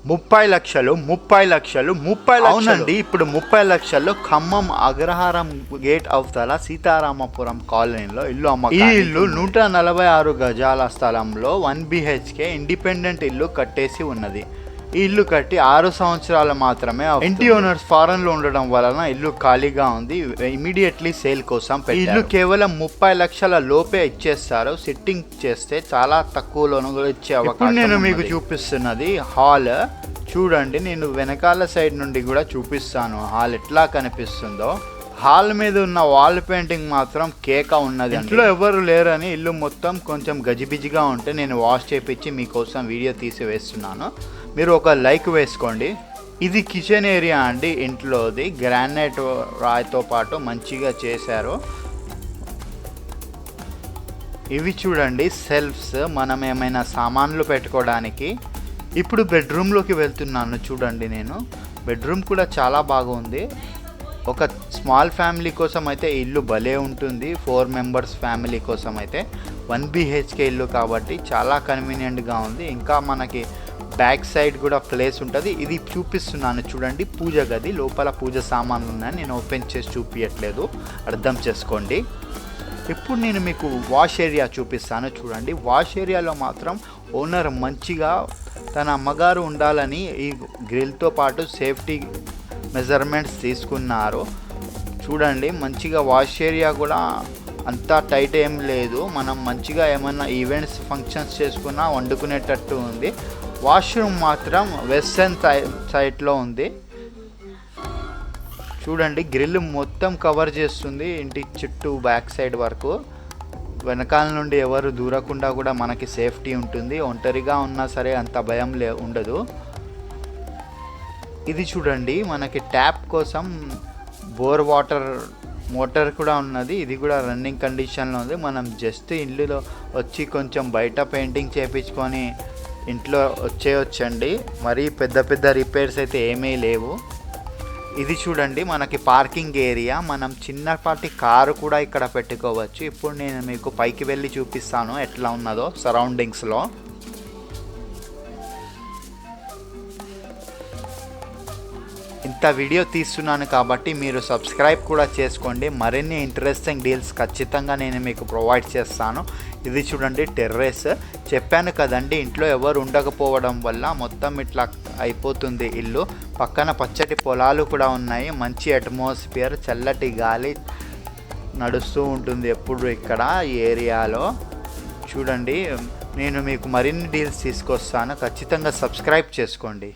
30 లక్షలు 30 లక్షలు 30 లక్షలు. అవునండి, ఇప్పుడు 30 లక్షల్లో ఖమ్మం అగ్రహారం గేట్ అవతల సీతారామపురం కాలనీలో ఇల్లు అమ్మకానికి. ఈ ఇల్లు 146 గజాల స్థలంలో 1 BHK ఇండిపెండెంట్ ఇల్లు కట్టేసి ఉన్నది. ఈ ఇల్లు కట్టి 6 సంవత్సరాలు మాత్రమే. ఇంటి ఓనర్స్ ఫారెన్ లో ఉండడం వలన ఇల్లు ఖాళీగా ఉంది. ఇమీడియట్లీ సేల్ కోసం ఇల్లు కేవలం 30 లక్షల లోపే ఇచ్చేస్తారు. సిట్టింగ్ చేస్తే చాలా తక్కువలోనూ ఇచ్చే అవకాశం. నేను మీకు చూపిస్తున్నది హాల్. చూడండి, నేను వెనకాల సైడ్ నుండి కూడా చూపిస్తాను హాల్ ఎట్లా కనిపిస్తుందో. హాల్ మీద ఉన్న వాల్ పెయింటింగ్ మాత్రం కేక ఉన్నది. ఇంట్లో ఎవరు లేరని ఇల్లు మొత్తం కొంచెం గజిబిజిగా ఉంటే నేను వాష్ చేపించి మీకోసం వీడియో తీసి వేస్తున్నాను. మీరు ఒక లైక్ వేసుకోండి. ఇది కిచెన్ ఏరియా అండి. ఇంట్లోది గ్రానైట్ రాయితో పాటు మంచిగా చేశారు. ఇవి చూడండి సెల్ఫ్స్, మనం ఏమైనా సామాన్లు పెట్టుకోవడానికి. ఇప్పుడు బెడ్రూమ్లోకి వెళ్తున్నాను. చూడండి, నేను బెడ్రూమ్ కూడా చాలా బాగుంది. ఒక స్మాల్ ఫ్యామిలీ కోసం అయితే ఇల్లు భలే ఉంటుంది. 4 మెంబర్స్ ఫ్యామిలీ కోసం అయితే 1 BHK ఇల్లు కాబట్టి చాలా కన్వీనియంట్గా ఉంది. ఇంకా మనకి బ్యాక్ సైడ్ కూడా ప్లేస్ ఉంటుంది. ఇది చూపిస్తున్నాను చూడండి, పూజ గది. లోపల పూజ సామాన్లు ఉన్నాయి, నేను ఓపెన్ చేసి చూపించట్లేదు, అర్థం చేసుకోండి. ఇప్పుడు నేను మీకు వాష్ ఏరియా చూపిస్తాను. చూడండి, వాష్ ఏరియాలో మాత్రం ఓనర్ మంచిగా తన అమ్మగారు ఉండాలని ఈ గ్రిల్తో పాటు సేఫ్టీ మెజర్మెంట్స్ తీసుకున్నారు. చూడండి, మంచిగా వాష్ ఏరియా కూడా అంతా టైట్ ఏం లేదు. మనం మంచిగా ఏమన్నా ఈవెంట్స్ ఫంక్షన్స్ చేసుకున్నా వండుకునేటట్టు ఉంది. వాష్రూమ్ మాత్రం వెస్టర్న్ సైడ్లో ఉంది. చూడండి, గ్రిల్ మొత్తం కవర్ చేస్తుంది ఇంటి చుట్టూ బ్యాక్ సైడ్ వరకు. వెనకాల నుండి ఎవరు దూరకుండా కూడా మనకి సేఫ్టీ ఉంటుంది. ఒంటరిగా ఉన్నా సరే అంత భయం ఉండదు. ఇది చూడండి, మనకి ట్యాప్ కోసం బోర్ వాటర్ మోటార్ కూడా ఉన్నది. ఇది కూడా రన్నింగ్ కండిషన్లో ఉంది. మనం జస్ట్ ఇల్లులో వచ్చి కొంచెం బయట పెయింటింగ్ చేయించుకొని ఇంట్లో వచ్చేయొచ్చండి. మరీ పెద్ద పెద్ద రిపేర్స్ అయితే ఏమీ లేవు. ఇది చూడండి, మనకి పార్కింగ్ ఏరియా. మనం చిన్నపాటి కారు కూడా ఇక్కడ పెట్టుకోవచ్చు. ఇప్పుడు నేను మీకు పైకి వెళ్ళి చూపిస్తాను ఎట్లా ఉన్నదో సరౌండింగ్స్లో. ఇంత వీడియో తీస్తున్నాను కాబట్టి మీరు సబ్స్క్రైబ్ కూడా చేసుకోండి. మరిన్ని ఇంట్రెస్టింగ్ డీల్స్ ఖచ్చితంగా నేను మీకు ప్రొవైడ్ చేస్తాను. ఇది చూడండి టెర్రస్. చెప్పాను కదండి, ఇంట్లో ఎవరు ఉండకపోవడం వల్ల మొత్తం ఇట్లా అయిపోతుంది ఇల్లు. పక్కన పచ్చటి పొలాలు కూడా ఉన్నాయి. మంచి అట్మాస్ఫియర్, చల్లటి గాలి నడుస్తూ ఉంటుంది ఎప్పుడు ఇక్కడ ఈ ఏరియాలో. చూడండి, నేను మీకు మరిన్ని డీల్స్ తీసుకొస్తాను. ఖచ్చితంగా సబ్స్క్రైబ్ చేసుకోండి.